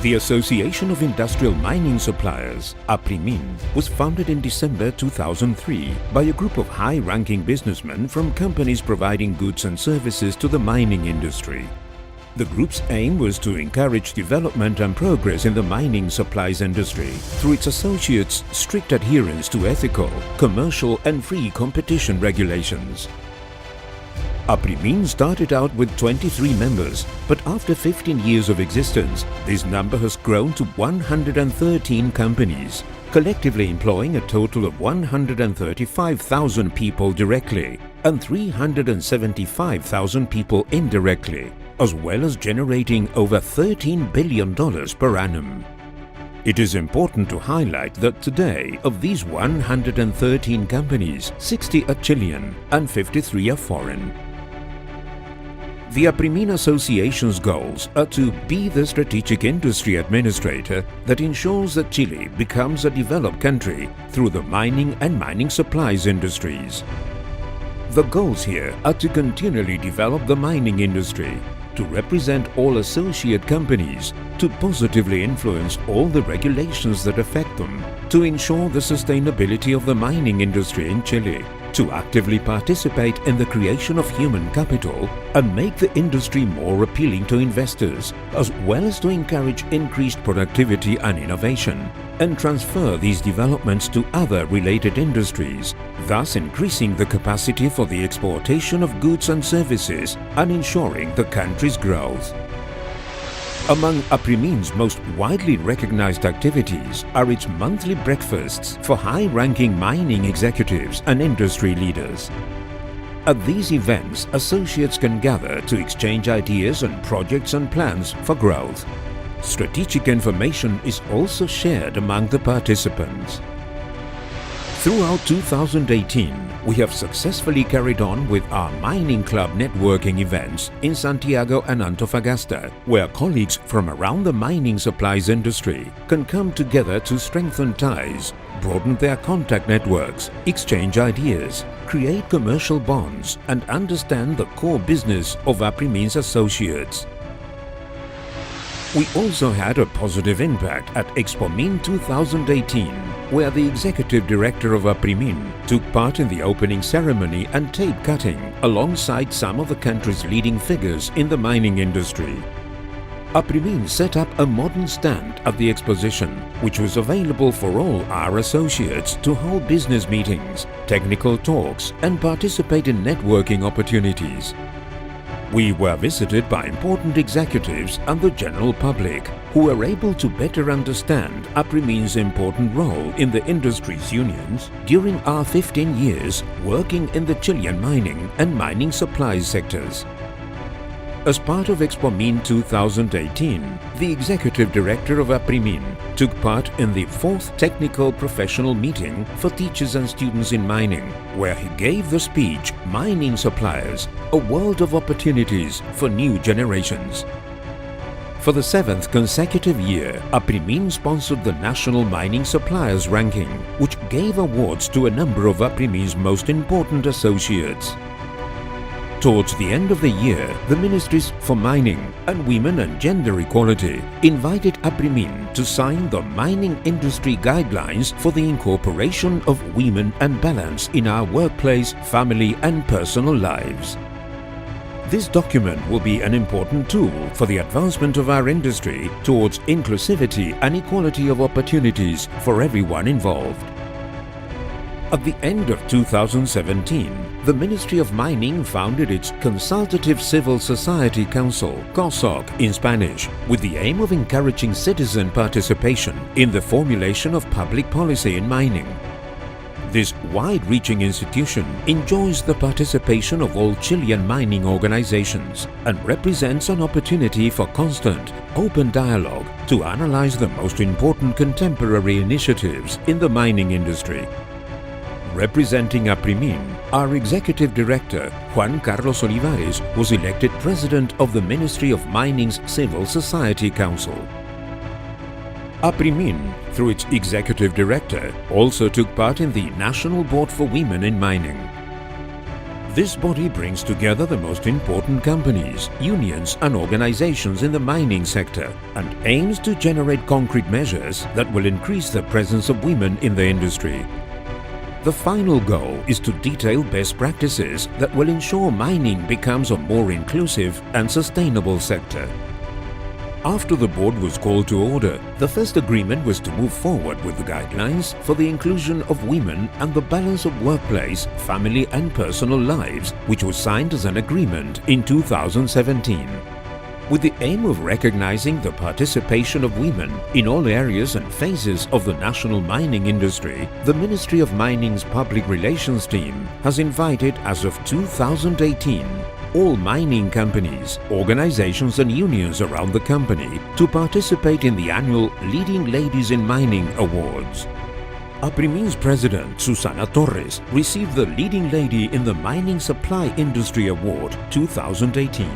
The Association of Industrial Mining Suppliers, APRIMIN, was founded in December 2003 by a group of high-ranking businessmen from companies providing goods and services to the mining industry. The group's aim was to encourage development and progress in the mining supplies industry through its associates' strict adherence to ethical, commercial and free competition regulations. APRIMIN started out with 23 members, but after 15 years of existence, this number has grown to 113 companies, collectively employing a total of 135,000 people directly and 375,000 people indirectly, as well as generating over $13 billion per annum. It is important to highlight that today, of these 113 companies, 60 are Chilean and 53 are foreign. The APRIMIN Association's goals are to be the strategic industry administrator that ensures that Chile becomes a developed country through the mining and mining supplies industries. The goals here are to continually develop the mining industry, to represent all associate companies, to positively influence all the regulations that affect them, to ensure the sustainability of the mining industry in Chile, to actively participate in the creation of human capital and make the industry more appealing to investors, as well as to encourage increased productivity and innovation, and transfer these developments to other related industries, thus increasing the capacity for the exportation of goods and services and ensuring the country's growth. Among APRIMIN's most widely recognized activities are its monthly breakfasts for high-ranking mining executives and industry leaders. At these events, associates can gather to exchange ideas on projects and plans for growth. Strategic information is also shared among the participants. Throughout 2018, we have successfully carried on with our Mining Club networking events in Santiago and Antofagasta, where colleagues from around the mining supplies industry can come together to strengthen ties, broaden their contact networks, exchange ideas, create commercial bonds, and understand the core business of APRIMIN's associates. We also had a positive impact at ExpoMin 2018, where the Executive Director of APRIMIN took part in the opening ceremony and tape cutting alongside some of the country's leading figures in the mining industry. APRIMIN set up a modern stand at the exposition, which was available for all our associates to hold business meetings, technical talks, and participate in networking opportunities. We were visited by important executives and the general public, who were able to better understand APRIMIN's important role in the industry's unions during our 15 years working in the Chilean mining and mining supplies sectors. As part of ExpoMin 2018, the Executive Director of APRIMIN took part in the 4th Technical Professional Meeting for Teachers and Students in Mining, where he gave the speech "Mining Suppliers, a World of Opportunities for New Generations." For the 7th consecutive year, APRIMIN sponsored the National Mining Suppliers Ranking, which gave awards to a number of APRIMIN's most important associates. Towards the end of the year, the Ministries for Mining and Women and Gender Equality invited APRIMIN to sign the Mining Industry Guidelines for the Incorporation of Women and Balance in our workplace, family and personal lives. This document will be an important tool for the advancement of our industry towards inclusivity and equality of opportunities for everyone involved. At the end of 2017, the Ministry of Mining founded its Consultative Civil Society Council, COSOC in Spanish, with the aim of encouraging citizen participation in the formulation of public policy in mining. This wide-reaching institution enjoys the participation of all Chilean mining organizations and represents an opportunity for constant, open dialogue to analyze the most important contemporary initiatives in the mining industry. Representing APRIMIN, our Executive Director, Juan Carlos Olivares, was elected President of the Ministry of Mining's Civil Society Council. APRIMIN, through its Executive Director, also took part in the National Board for Women in Mining. This body brings together the most important companies, unions and organizations in the mining sector and aims to generate concrete measures that will increase the presence of women in the industry. The final goal is to detail best practices that will ensure mining becomes a more inclusive and sustainable sector. After the board was called to order, the first agreement was to move forward with the guidelines for the inclusion of women and the balance of workplace, family and personal lives, which was signed as an agreement in 2017. With the aim of recognizing the participation of women in all areas and phases of the national mining industry, the Ministry of Mining's Public Relations team has invited, as of 2018, all mining companies, organizations and unions around the company to participate in the annual Leading Ladies in Mining Awards. APRIMIN's president, Susana Torres, received the Leading Lady in the Mining Supply Industry Award 2018.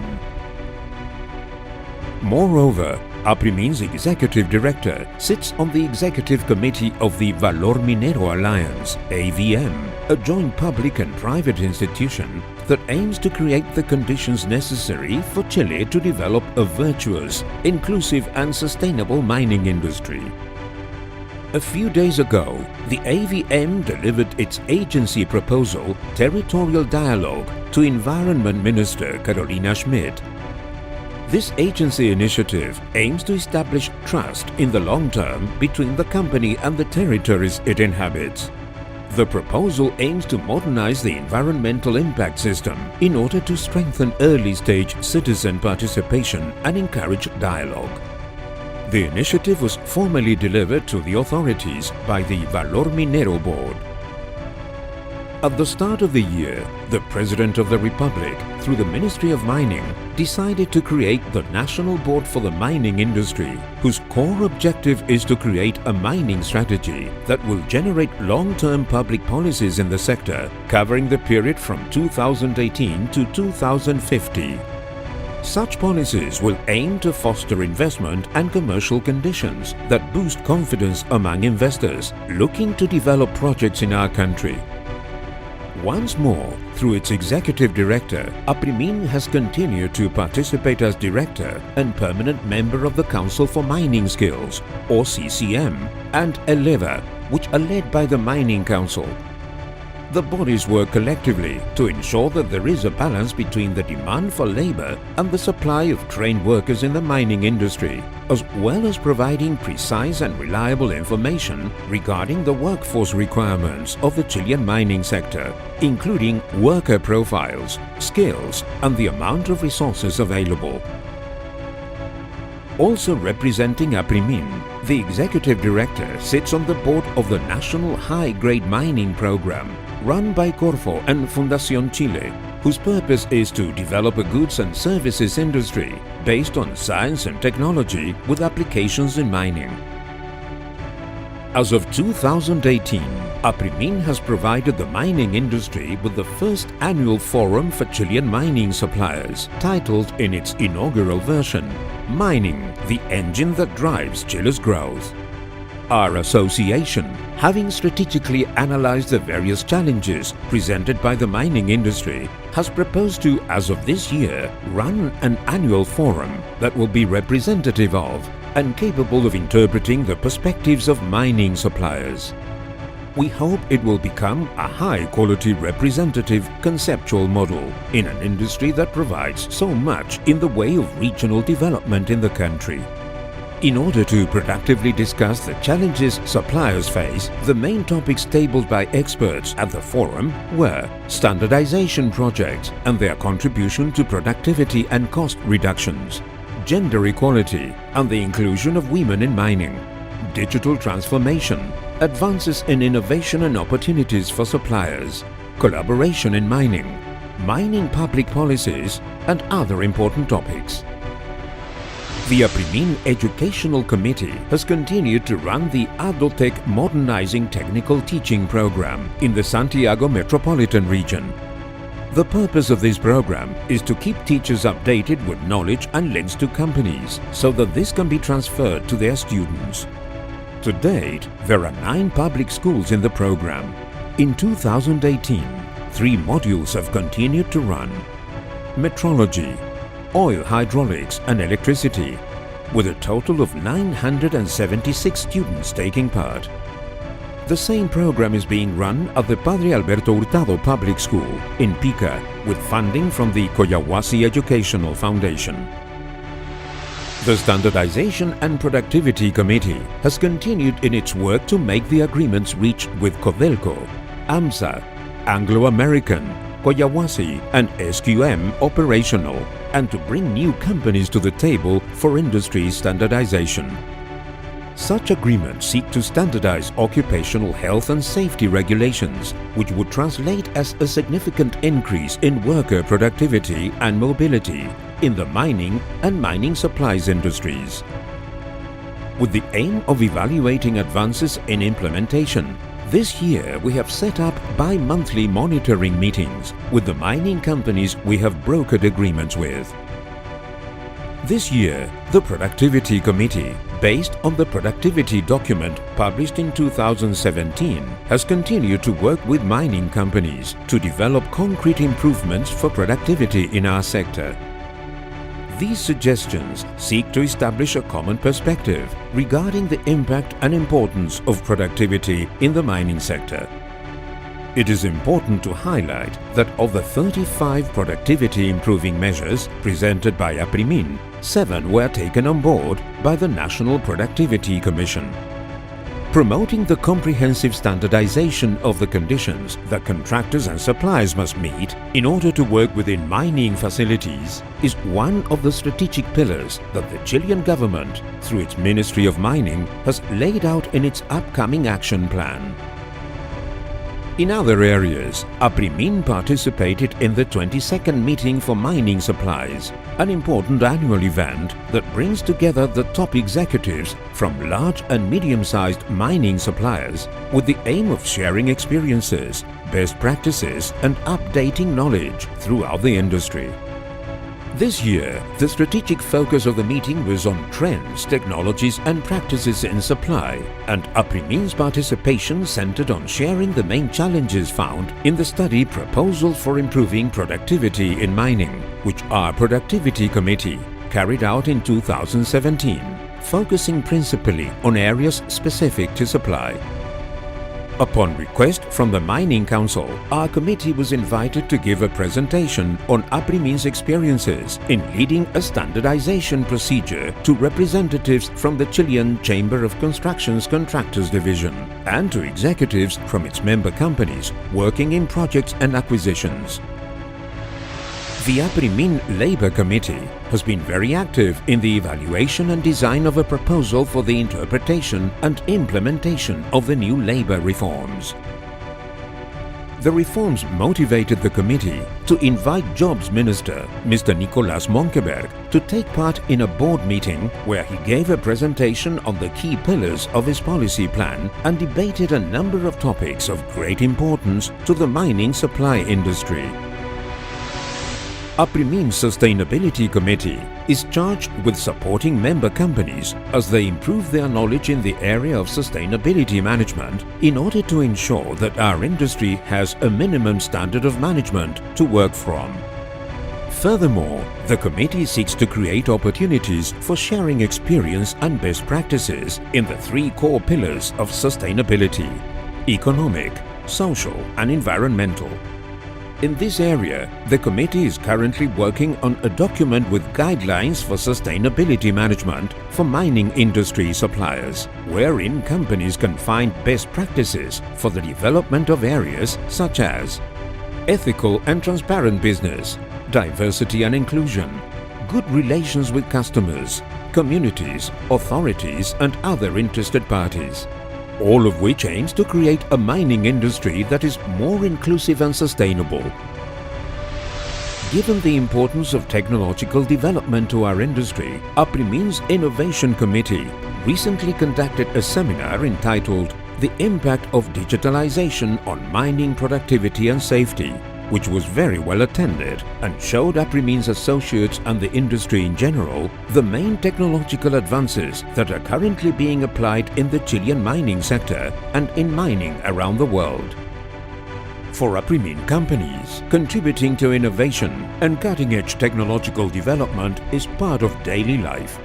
Moreover, APRIMIN's executive director sits on the executive committee of the Valor Minero Alliance, AVM, a joint public and private institution that aims to create the conditions necessary for Chile to develop a virtuous, inclusive and sustainable mining industry. A few days ago, the AVM delivered its agency proposal, Territorial Dialogue, to Environment Minister Carolina Schmidt. This agency initiative aims to establish trust in the long term between the company and the territories it inhabits. The proposal aims to modernize the environmental impact system in order to strengthen early-stage citizen participation and encourage dialogue. The initiative was formally delivered to the authorities by the Valor Minero Board. At the start of the year, the President of the Republic, through the Ministry of Mining, decided to create the National Board for the Mining Industry, whose core objective is to create a mining strategy that will generate long-term public policies in the sector, covering the period from 2018 to 2050. Such policies will aim to foster investment and commercial conditions that boost confidence among investors looking to develop projects in our country. Once more, through its executive director, APRIMIN has continued to participate as director and permanent member of the Council for Mining Skills, or CCM, and ELEVA, which are led by the Mining Council. The bodies work collectively to ensure that there is a balance between the demand for labor and the supply of trained workers in the mining industry, as well as providing precise and reliable information regarding the workforce requirements of the Chilean mining sector, including worker profiles, skills, and the amount of resources available. Also representing APRIMIN, the executive director sits on the board of the National High-Grade Mining Program, run by Corfo and Fundación Chile, whose purpose is to develop a goods and services industry based on science and technology with applications in mining. As of 2018, APRIMIN has provided the mining industry with the first annual forum for Chilean mining suppliers, titled in its inaugural version, Mining, the Engine That Drives Chile's Growth. Our association, having strategically analyzed the various challenges presented by the mining industry, has proposed to, as of this year, run an annual forum that will be representative of and capable of interpreting the perspectives of mining suppliers. We hope it will become a high-quality representative conceptual model in an industry that provides so much in the way of regional development in the country. In order to productively discuss the challenges suppliers face, the main topics tabled by experts at the forum were standardization projects and their contribution to productivity and cost reductions, gender equality and the inclusion of women in mining, digital transformation, advances in innovation and opportunities for suppliers, collaboration in mining, mining public policies, and other important topics. The APRIMIN Educational Committee has continued to run the ADOTEC Modernizing Technical Teaching Program in the Santiago metropolitan region. The purpose of this program is to keep teachers updated with knowledge and links to companies so that this can be transferred to their students. To date, there are 9 public schools in the program. In 2018, 3 modules have continued to run: metrology, oil hydraulics and electricity, with a total of 976 students taking part. The same program is being run at the Padre Alberto Hurtado Public School in Pica with funding from the Coyahuasi Educational Foundation. The Standardization and Productivity Committee has continued in its work to make the agreements reached with Codelco, AMSA, Anglo-American, Coyahuasi and SQM operational, and to bring new companies to the table for industry standardization. Such agreements seek to standardize occupational health and safety regulations, which would translate as a significant increase in worker productivity and mobility in the mining and mining supplies industries. With the aim of evaluating advances in implementation, this year we have set up bi-monthly monitoring meetings with the mining companies we have brokered agreements with. This year, the Productivity Committee, based on the productivity document published in 2017, has continued to work with mining companies to develop concrete improvements for productivity in our sector. These suggestions seek to establish a common perspective regarding the impact and importance of productivity in the mining sector. It is important to highlight that of the 35 productivity improving measures presented by APRIMIN, 7 were taken on board by the National Productivity Commission. Promoting the comprehensive standardization of the conditions that contractors and suppliers must meet in order to work within mining facilities is one of the strategic pillars that the Chilean government, through its Ministry of Mining, has laid out in its upcoming action plan. In other areas, APRIMIN participated in the 22nd Meeting for Mining Supplies, an important annual event that brings together the top executives from large and medium-sized mining suppliers with the aim of sharing experiences, best practices and updating knowledge throughout the industry. This year, the strategic focus of the meeting was on trends, technologies and practices in supply, and APRIMIN's participation centered on sharing the main challenges found in the study Proposals for Improving Productivity in Mining, which our Productivity Committee carried out in 2017, focusing principally on areas specific to supply. Upon request from the Mining Council, our committee was invited to give a presentation on APRIMIN's experiences in leading a standardization procedure to representatives from the Chilean Chamber of Construction's Contractors Division and to executives from its member companies working in projects and acquisitions. The APRIMIN Labor Committee has been very active in the evaluation and design of a proposal for the interpretation and implementation of the new labor reforms. The reforms motivated the committee to invite Jobs Minister Mr. Nicolás Monkeberg to take part in a board meeting where he gave a presentation on the key pillars of his policy plan and debated a number of topics of great importance to the mining supply industry. APRIMIN's Sustainability Committee is charged with supporting member companies as they improve their knowledge in the area of sustainability management in order to ensure that our industry has a minimum standard of management to work from. Furthermore, the committee seeks to create opportunities for sharing experience and best practices in the 3 core pillars of sustainability: economic, social and environmental. In this area, the committee is currently working on a document with guidelines for sustainability management for mining industry suppliers, wherein companies can find best practices for the development of areas such as ethical and transparent business, diversity and inclusion, good relations with customers, communities, authorities and other interested parties. All of which aims to create a mining industry that is more inclusive and sustainable. Given the importance of technological development to our industry, APRIMIN's Innovation Committee recently conducted a seminar entitled The Impact of Digitalization on Mining Productivity and Safety, which was very well attended and showed APRIMIN's associates and the industry in general the main technological advances that are currently being applied in the Chilean mining sector and in mining around the world. for APRIMIN companies. Contributing to innovation and cutting-edge technological development is part of daily life.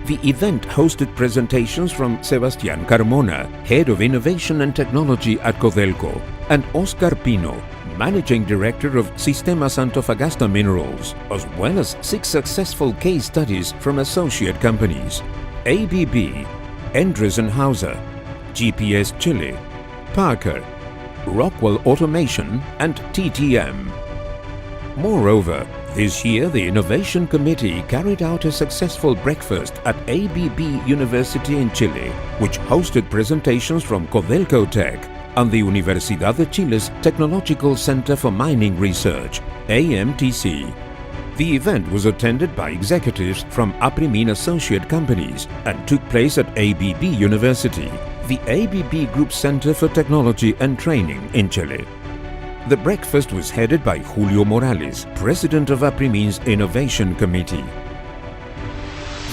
The event hosted presentations from Sebastián Carmona, Head of Innovation and Technology at Codelco, and Oscar Pino, Managing Director of Sistemas Antofagasta Minerals, as well as 6 successful case studies from associate companies: ABB, Endresen Hauser, GPS Chile, Parker, Rockwell Automation and TTM. Moreover, this year the Innovation Committee carried out a successful breakfast at ABB University in Chile, which hosted presentations from Codelco Tech and the Universidad de Chile's Technological Center for Mining Research, AMTC. The event was attended by executives from APRIMIN associate companies and took place at ABB University, the ABB Group Center for Technology and Training in Chile. The breakfast was headed by Julio Morales, President of APRIMIN's Innovation Committee.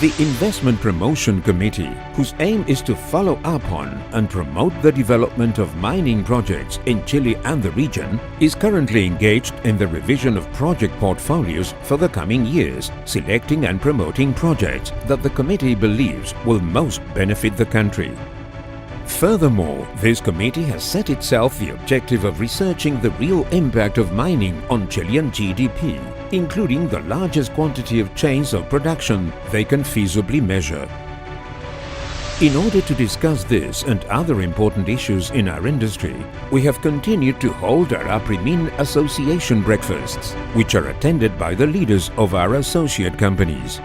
The Investment Promotion Committee, whose aim is to follow up on and promote the development of mining projects in Chile and the region, is currently engaged in the revision of project portfolios for the coming years, selecting and promoting projects that the committee believes will most benefit the country. Furthermore, this committee has set itself the objective of researching the real impact of mining on Chilean GDP, including the largest quantity of chains of production they can feasibly measure. In order to discuss this and other important issues in our industry, we have continued to hold our APRIMIN Association breakfasts, which are attended by the leaders of our associate companies.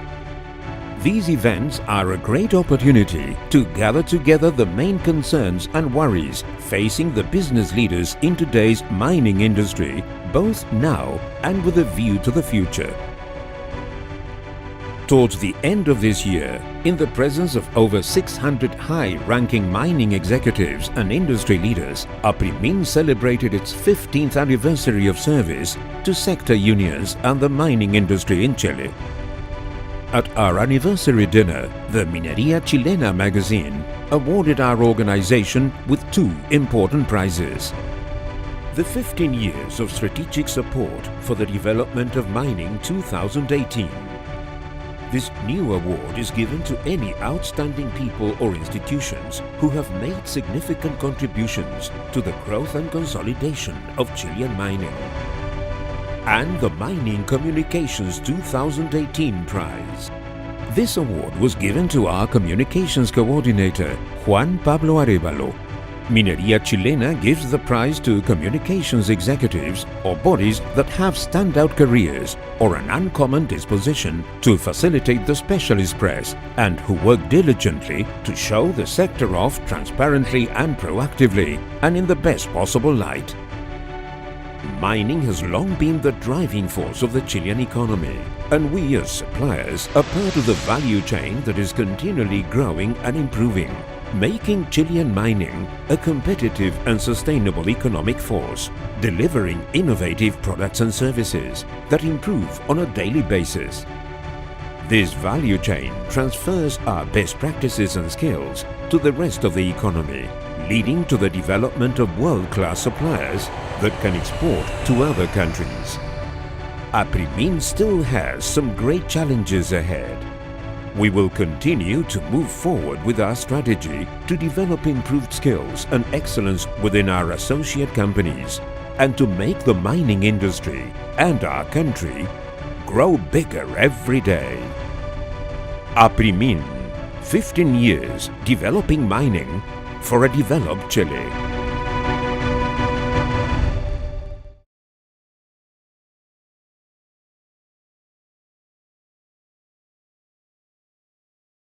These events are a great opportunity to gather together the main concerns and worries facing the business leaders in today's mining industry, both now and with a view to the future. Towards the end of this year, in the presence of over 600 high-ranking mining executives and industry leaders, APRIMIN celebrated its 15th anniversary of service to sector unions and the mining industry in Chile. At our anniversary dinner, the Minería Chilena magazine awarded our organization with 2 important prizes. The 15 years of strategic support for the development of mining 2018. This new award is given to any outstanding people or institutions who have made significant contributions to the growth and consolidation of Chilean mining. And the Mining Communications 2018 prize. This award was given to our communications coordinator, Juan Pablo Arevalo. Minería Chilena gives the prize to communications executives or bodies that have standout careers or an uncommon disposition to facilitate the specialist press and who work diligently to show the sector off transparently and proactively and in the best possible light. Mining has long been the driving force of the Chilean economy, and we as suppliers are part of the value chain that is continually growing and improving, making Chilean mining a competitive and sustainable economic force, delivering innovative products and services that improve on a daily basis. This value chain transfers our best practices and skills to the rest of the economy, leading to the development of world-class suppliers that can export to other countries. APRIMIN still has some great challenges ahead. We will continue to move forward with our strategy to develop improved skills and excellence within our associate companies and to make the mining industry and our country grow bigger every day. APRIMIN, 15 years developing mining for a developed Chile.